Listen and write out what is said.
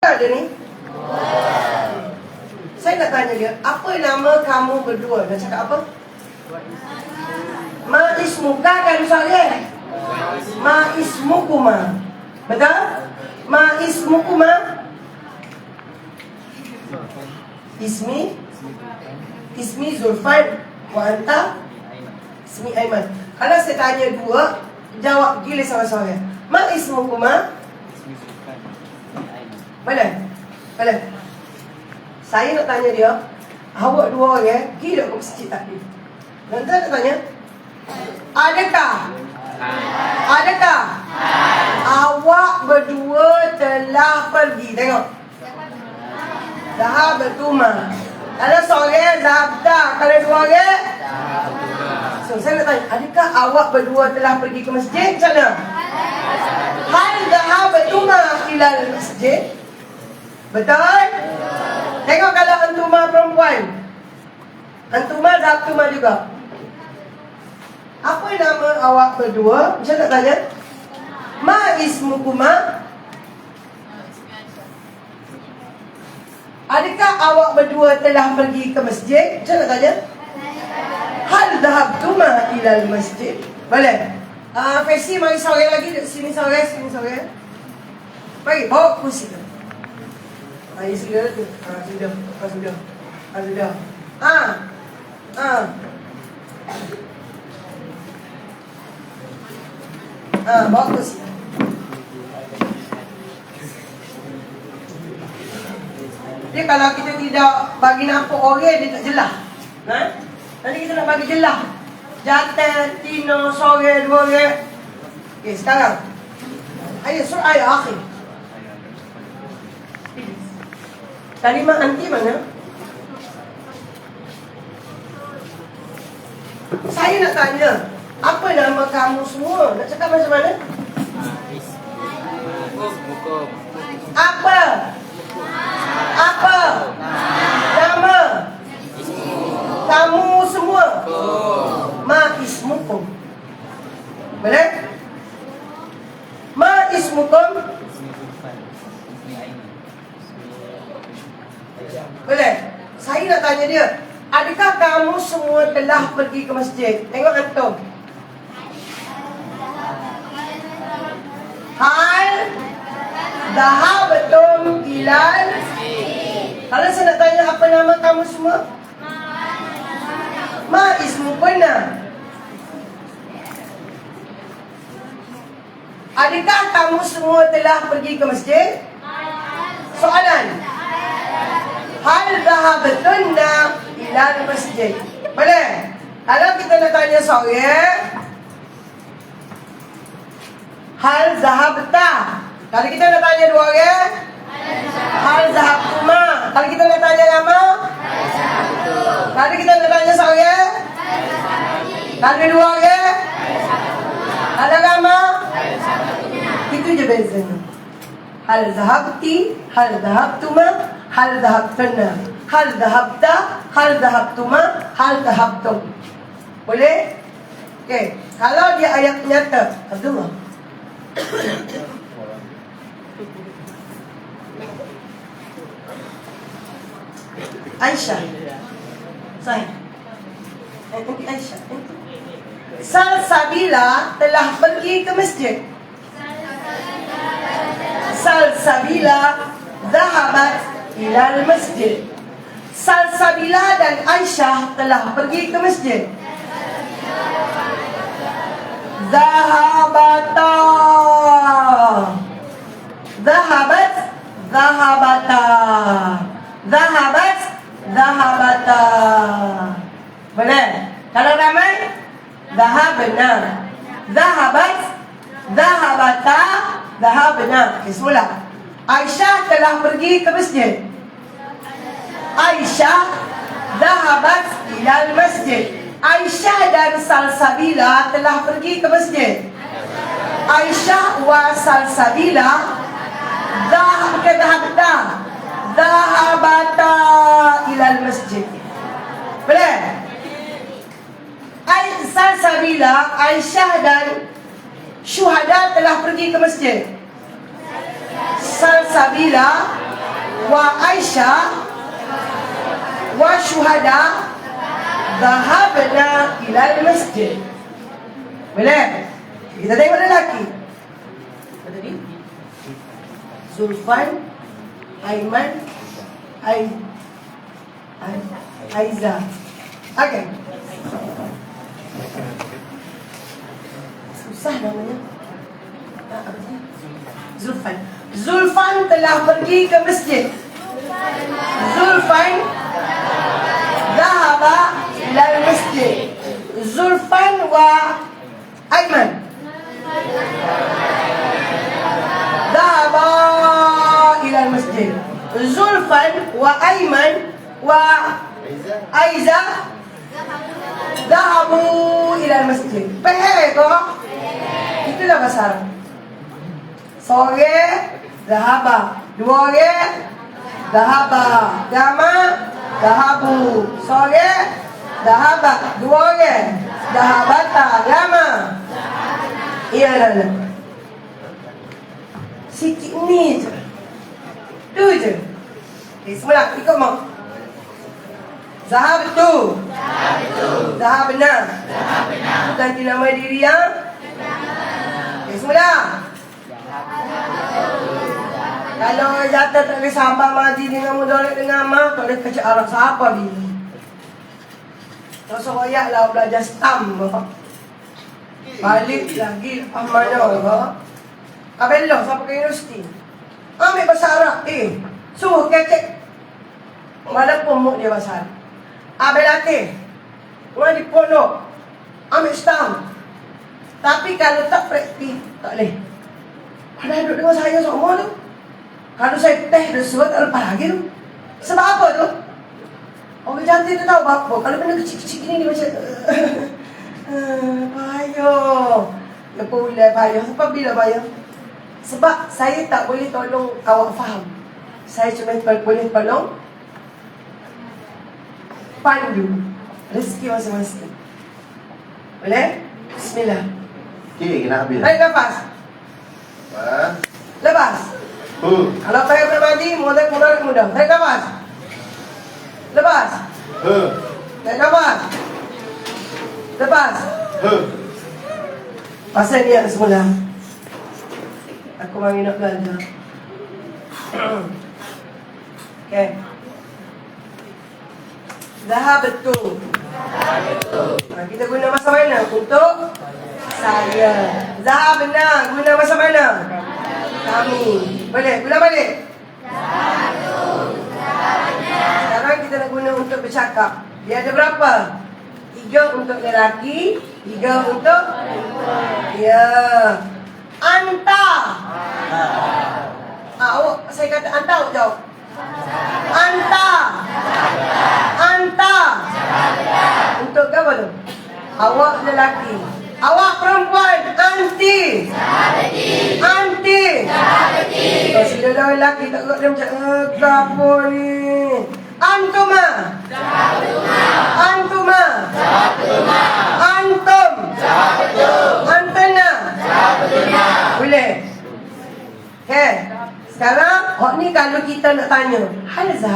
ada ni? Saya nak tanya dia, apa nama kamu berdua? Dia cakap apa? Ma ismuka kan soalnya? Ma ismukuma. Betul? Ma ismukuma. Ismi Zulfan. Wa anta? Ismi Aiman. Kalau saya tanya dua, jawab gila sama-sama. Ma ismukuma? Boleh? Boleh? Saya nak tanya dia, awak dua orang pergi tak ke masjid tadi? Nanti nak tanya, Adakah awak berdua telah pergi? Tengok. Zahab bertuma. Kalau seorang zabda, kalau dua orang. So saya nak tanya, adakah awak berdua telah pergi ke masjid? Macam mana? Hal zahab bertuma ilal masjid. Betul? Tengok kalau antuma perempuan. Antuma zabtuma juga. Apa nama awak berdua? Macam nak tanya? Ma ismukuma? Adakah awak berdua telah pergi ke masjid? Macam nak tanya? Hal dhahabtuma ilal masjid? Boleh? Fesi, mari sore lagi. Sini sore, sini sore. Mari, bawa kursi tu. Ini sudah tu. Sudah. Bawa kursi. Dia kalau kita tidak bagi nampak orang, dia tak jelas. Nanti kita nak bagi jelas. Jantan, Tino, sore, dua orang. Okay, sekarang. Ayo, surah ayat akhir. Kalimah anti mana? Saya nak tanya, apa nama kamu semua? Nak cakap macam mana? Apa? Nama kamu semua? Ma ismukum. Boleh? Ma ismukum? Boleh? Saya nak tanya dia, adakah kamu semua telah pergi ke masjid? Tengok antum. Hal dhahabtum ilal masjid. Kalau saya nak tanya apa nama kamu semua? Ma ismukunna. Adakah kamu semua telah pergi ke masjid? Soalan. Hal dhahabtunna ilal masjid. Boleh? Kalau kita nak tanya seorang, hal dhahabta. Kalau kita nak tanya dua orang, hal dhahabtuma. Kalau kita nak tanya lama, kalau kita nak tanya seorang, kalau dua orang, kalau lama, itu je bezanya. Hal dhahabti, hal dhahabtuma, hal dhahabtunna, hal dhahabta, hal dhahabtuma, hal dhahabtum. Boleh? Okey. Kalau dia ayat nyata, Abdullah. Aisyah. Saya. Nanti Aisyah. Salsabila telah pergi ke masjid. Salsabila dhahabat ilal masjid. Salsabila dan Aisyah telah pergi ke masjid. Dhahabata. Dhahabat. Dhahabata. Dhahabat. Dhahabata. Boleh? Kalau ramai, dhahabna. Dhahabat. Dhahabata. Dhahabna. Okay, semula. Aisyah telah pergi ke masjid. Aisyah dhahabat ilal masjid. Aisyah dan Salsabila telah pergi ke masjid. Aisyah wa Salsabila dhahabta ilal masjid. Boleh? Salsabila, Aisyah dan Syuhada telah pergi ke masjid. Salsabila wa Aisyah wa syuhada dhahabna ilal masjid. Boleh? Kita tengok lelaki. Apa tadi? Zulfan, Aiman, Aiza. Okey. Susah namanya. Zulfan. Zulfan telah pergi ke masjid. Zulfan dhahaba ilal masjid. Zulfan wa Aiman dhahaba ilal masjid. Zulfan wa Aiman wa Aiza dhahabu ilal masjid. Faham kok? Itulah bahasa Arab. Sore dhahaba, dua orang dhahaba, jama dhahabu. Sore dhahaba, dua orang dhahabata, jama. Iyalah. Sikit ni je. Tu je. Okay, semula ikut mak. Zahab tu. Zahab benar. Ganti nama diri yang. Okay, semula. Kalau orang jatuh tak boleh sabar mati dengan mudarat dengan mak, tak boleh kerja Arab siapa dia. Tak seroyak lah belajar stam. Balik lagi mana. Kabello sampai ke universiti. Ambil bahasa Arab. Suruh kecek. Walaupun muk dia bahasa Arab. Ambil latih. Orang di pondok. Ambil stam. Tapi kalau tak praktik, tak boleh. Ada duduk dengan saya semua tu. Kalau saya teh dan surat tak lepas lagi tu. Sebab apa tu? Orang cantik tu tahu apa. Kalau benda kecil-kecil gini dia macam payah. Lepas ulai payah. Sebab bila payah? Sebab saya tak boleh tolong awak faham. Saya cuma boleh tolong pandu rezeki masing-masing. Boleh? Bismillah. Okey, kena habis. Baik, lepas. Lepas. Kalau saya bermandi, mudah. Saya lepas. Lepas. Saya lepas. Lepas. Pasal niat semula. Aku mari nak belajar. Okay. Zahab betul. Kita guna masa mana untuk saya. Zahab benar. Guna masa mana? Kami. Boleh? Ulang balik. Sekarang kita nak guna untuk bercakap. Dia ada berapa? 3 untuk lelaki, 3 untuk ya. Anta. Awak saya kata anta, awak jawab. Anta. Anta. Untuk apa tu? Awak lelaki. Awak perempuan. Anti. Anti. Kalau sudah dah lelaki tak kena dia macam apa ni? Antuma. Antuma. Antum. Antena. Boleh? Okay. Sekarang, ni kalau kita nak tanya, hal Zahab